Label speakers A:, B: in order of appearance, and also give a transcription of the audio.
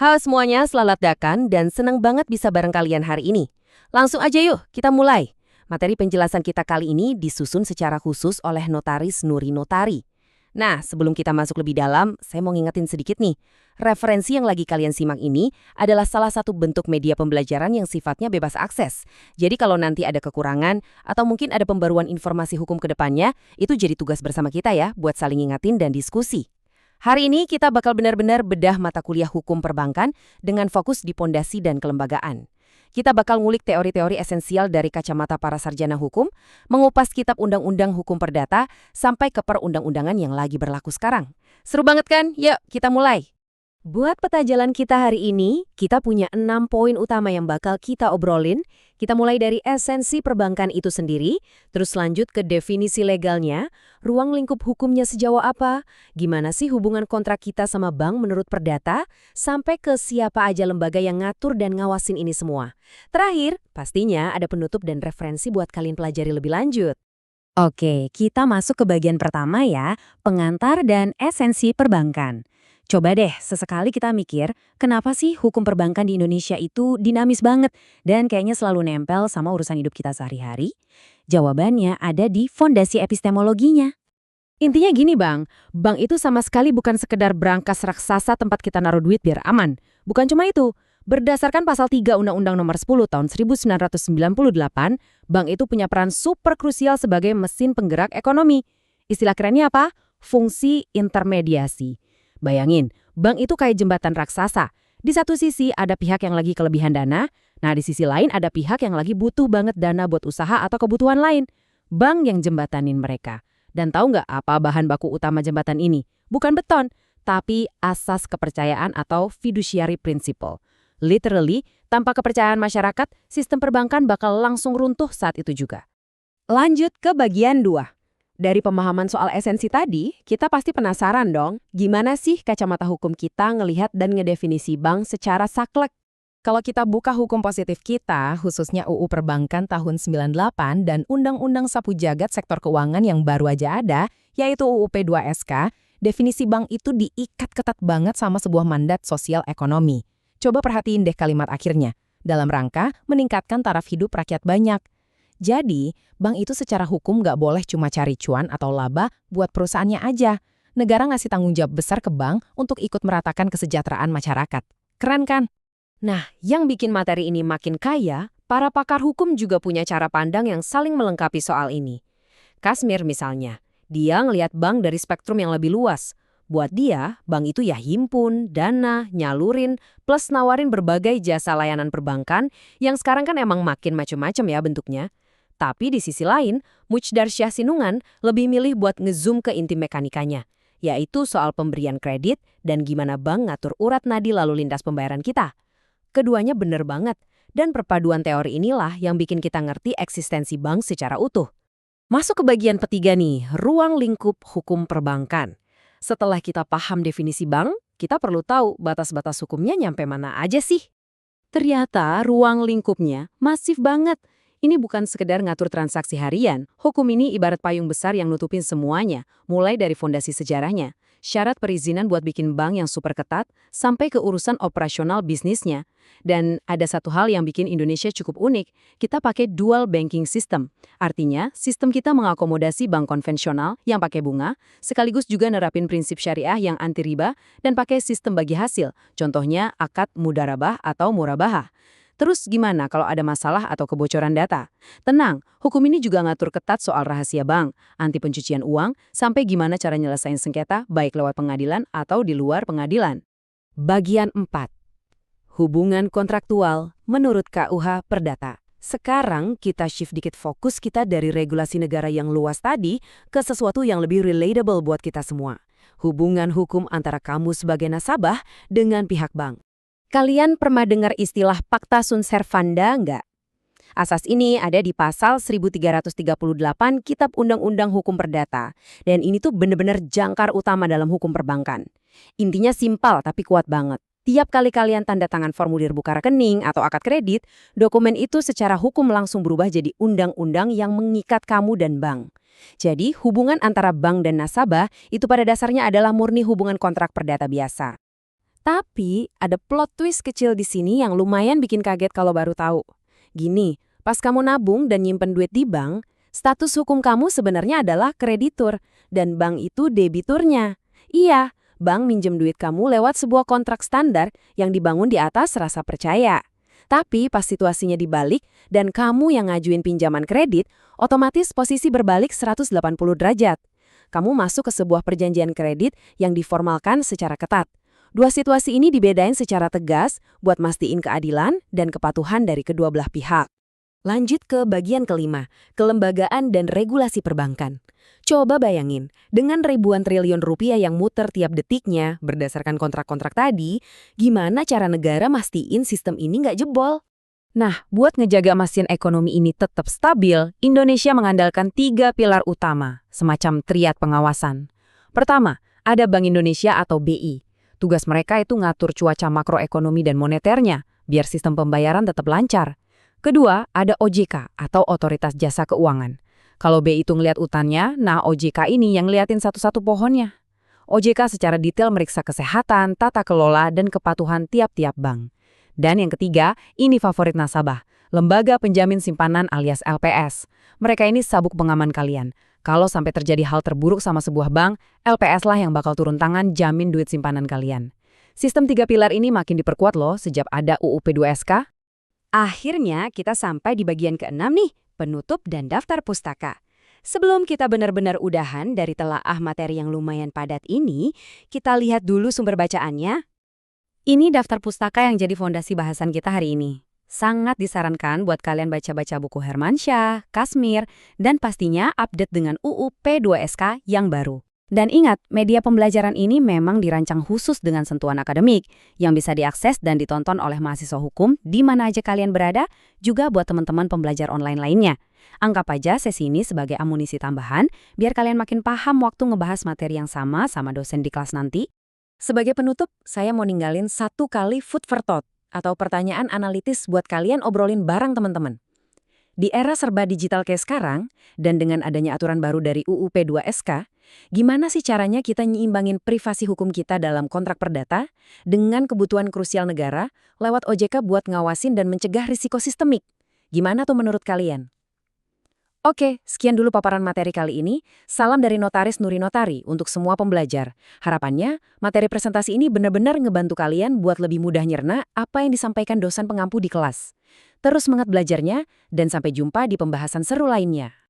A: Halo semuanya, selamat datang dan senang banget bisa bareng kalian hari ini. Langsung aja yuk, kita mulai. Materi penjelasan kita kali ini disusun secara khusus oleh notaris Nuri Notari. Nah, sebelum kita masuk lebih dalam, saya mau ngingetin sedikit nih. Referensi yang lagi kalian simak ini adalah salah satu bentuk media pembelajaran yang sifatnya bebas akses. Jadi kalau nanti ada kekurangan atau mungkin ada pembaruan informasi hukum ke depannya, itu jadi tugas bersama kita ya buat saling ngingatin dan diskusi. Hari ini kita bakal benar-benar bedah mata kuliah hukum perbankan dengan fokus di pondasi dan kelembagaan. Kita bakal ngulik teori-teori esensial dari kacamata para sarjana hukum, mengupas kitab undang-undang hukum perdata, sampai ke perundang-undangan yang lagi berlaku sekarang. Seru banget kan? Yuk, kita mulai. Buat peta jalan kita hari ini, kita punya 6 poin utama yang bakal kita obrolin. Kita mulai dari esensi perbankan itu sendiri, terus lanjut ke definisi legalnya, ruang lingkup hukumnya sejauh apa, gimana sih hubungan kontrak kita sama bank menurut perdata, sampai ke siapa aja lembaga yang ngatur dan ngawasin ini semua. Terakhir, pastinya ada penutup dan referensi buat kalian pelajari lebih lanjut. Oke, kita masuk ke bagian pertama ya, pengantar dan esensi perbankan. Coba deh, sesekali kita mikir, kenapa sih hukum perbankan di Indonesia itu dinamis banget dan kayaknya selalu nempel sama urusan hidup kita sehari-hari? Jawabannya ada di fondasi epistemologinya. Intinya gini bang, bank itu sama sekali bukan sekedar brankas raksasa tempat kita naruh duit biar aman. Bukan cuma itu. Berdasarkan pasal 3 Undang-Undang Nomor 10 tahun 1998, bank itu punya peran super krusial sebagai mesin penggerak ekonomi. Istilah kerennya apa? Fungsi intermediasi. Bayangin, bank itu kayak jembatan raksasa. Di satu sisi ada pihak yang lagi kelebihan dana, nah di sisi lain ada pihak yang lagi butuh banget dana buat usaha atau kebutuhan lain. Bank yang jembatanin mereka. Dan tahu nggak apa bahan baku utama jembatan ini? Bukan beton, tapi asas kepercayaan atau fiduciary principle. Literally, tanpa kepercayaan masyarakat, sistem perbankan bakal langsung runtuh saat itu juga. Lanjut ke bagian 2. Dari pemahaman soal esensi tadi, kita pasti penasaran dong, gimana sih kacamata hukum kita ngelihat dan ngedefinisi bank secara saklek? Kalau kita buka hukum positif kita, khususnya UU Perbankan tahun 98 dan Undang-Undang Sapu Jagat Sektor Keuangan yang baru aja ada, yaitu UU P2SK, definisi bank itu diikat ketat banget sama sebuah mandat sosial ekonomi. Coba perhatiin deh kalimat akhirnya, dalam rangka meningkatkan taraf hidup rakyat banyak. Jadi, bank itu secara hukum nggak boleh cuma cari cuan atau laba buat perusahaannya aja. Negara ngasih tanggung jawab besar ke bank untuk ikut meratakan kesejahteraan masyarakat. Keren kan? Nah, yang bikin materi ini makin kaya, para pakar hukum juga punya cara pandang yang saling melengkapi soal ini. Kasmir misalnya, dia ngelihat bank dari spektrum yang lebih luas. Buat dia, bank itu ya himpun, dana, nyalurin, plus nawarin berbagai jasa layanan perbankan yang sekarang kan emang makin macam-macam ya bentuknya. Tapi di sisi lain, Mujdar Syah Sinungan lebih milih buat ngezoom ke inti mekanikanya, yaitu soal pemberian kredit dan gimana bank ngatur urat nadi lalu lintas pembayaran kita. Keduanya bener banget, dan perpaduan teori inilah yang bikin kita ngerti eksistensi bank secara utuh. Masuk ke bagian ketiga nih, ruang lingkup hukum perbankan. Setelah kita paham definisi bank, kita perlu tahu batas-batas hukumnya nyampe mana aja sih. Ternyata ruang lingkupnya masif banget. Ini bukan sekedar ngatur transaksi harian. Hukum ini ibarat payung besar yang nutupin semuanya, mulai dari fondasi sejarahnya, syarat perizinan buat bikin bank yang super ketat, sampai ke urusan operasional bisnisnya. Dan ada satu hal yang bikin Indonesia cukup unik, kita pakai dual banking system. Artinya, sistem kita mengakomodasi bank konvensional yang pakai bunga, sekaligus juga nerapin prinsip syariah yang anti riba, dan pakai sistem bagi hasil, contohnya akad mudarabah atau murabahah. Terus gimana kalau ada masalah atau kebocoran data? Tenang, hukum ini juga ngatur ketat soal rahasia bank, anti pencucian uang, sampai gimana cara nyelesain sengketa baik lewat pengadilan atau di luar pengadilan. Bagian 4. Hubungan kontraktual menurut KUH Perdata. Sekarang kita shift dikit fokus kita dari regulasi negara yang luas tadi ke sesuatu yang lebih relatable buat kita semua. Hubungan hukum antara kamu sebagai nasabah dengan pihak bank. Kalian pernah dengar istilah Pacta Sunt Servanda nggak? Asas ini ada di pasal 1338 Kitab Undang-Undang Hukum Perdata. Dan ini tuh bener-bener jangkar utama dalam hukum perbankan. Intinya simpel tapi kuat banget. Tiap kali kalian tanda tangan formulir buka rekening atau akad kredit, dokumen itu secara hukum langsung berubah jadi undang-undang yang mengikat kamu dan bank. Jadi, hubungan antara bank dan nasabah itu pada dasarnya adalah murni hubungan kontrak perdata biasa. Tapi ada plot twist kecil di sini yang lumayan bikin kaget kalau baru tahu. Gini, pas kamu nabung dan nyimpen duit di bank, status hukum kamu sebenarnya adalah kreditur, dan bank itu debiturnya. Iya, bank minjem duit kamu lewat sebuah kontrak standar yang dibangun di atas rasa percaya. Tapi pas situasinya dibalik dan kamu yang ngajuin pinjaman kredit, otomatis posisi berbalik 180 derajat. Kamu masuk ke sebuah perjanjian kredit yang diformalkan secara ketat. Dua situasi ini dibedain secara tegas buat mastiin keadilan dan kepatuhan dari kedua belah pihak. Lanjut ke bagian kelima, kelembagaan dan regulasi perbankan. Coba bayangin, dengan ribuan triliun rupiah yang muter tiap detiknya berdasarkan kontrak-kontrak tadi, gimana cara negara mastiin sistem ini nggak jebol? Nah, buat ngejaga mesin ekonomi ini tetap stabil, Indonesia mengandalkan 3 pilar utama, semacam triad pengawasan. Pertama, ada Bank Indonesia atau BI. Tugas mereka itu ngatur cuaca makroekonomi dan moneternya, biar sistem pembayaran tetap lancar. Kedua, ada OJK atau Otoritas Jasa Keuangan. Kalau BI itu ngeliat utannya, nah OJK ini yang ngeliatin satu-satu pohonnya. OJK secara detail meriksa kesehatan, tata kelola, dan kepatuhan tiap-tiap bank. Dan yang ketiga, ini favorit nasabah, Lembaga Penjamin Simpanan alias LPS. Mereka ini sabuk pengaman kalian. Kalau sampai terjadi hal terburuk sama sebuah bank, LPS lah yang bakal turun tangan jamin duit simpanan kalian. Sistem 3 pilar ini makin diperkuat loh sejak ada UU P2SK. Akhirnya kita sampai di bagian keenam nih, penutup dan daftar pustaka. Sebelum kita benar-benar udahan dari telaah materi yang lumayan padat ini, kita lihat dulu sumber bacaannya. Ini daftar pustaka yang jadi fondasi bahasan kita hari ini. Sangat disarankan buat kalian baca-baca buku Hermansyah, Kasmir, dan pastinya update dengan UU P2SK yang baru. Dan ingat, media pembelajaran ini memang dirancang khusus dengan sentuhan akademik, yang bisa diakses dan ditonton oleh mahasiswa hukum di mana aja kalian berada, juga buat teman-teman pembelajar online lainnya. Anggap aja sesi ini sebagai amunisi tambahan, biar kalian makin paham waktu ngebahas materi yang sama dosen di kelas nanti. Sebagai penutup, saya mau ninggalin 1 kali food for thought, atau pertanyaan analitis buat kalian obrolin bareng teman-teman. Di era serba digital kayak sekarang, dan dengan adanya aturan baru dari UU P2SK, gimana sih caranya kita nyimbangin privasi hukum kita dalam kontrak perdata dengan kebutuhan krusial negara lewat OJK buat ngawasin dan mencegah risiko sistemik? Gimana tuh menurut kalian? Oke, sekian dulu paparan materi kali ini. Salam dari Notaris Nuri Notari untuk semua pembelajar. Harapannya, materi presentasi ini benar-benar ngebantu kalian buat lebih mudah nyerna apa yang disampaikan dosen pengampu di kelas. Terus semangat belajarnya, dan sampai jumpa di pembahasan seru lainnya.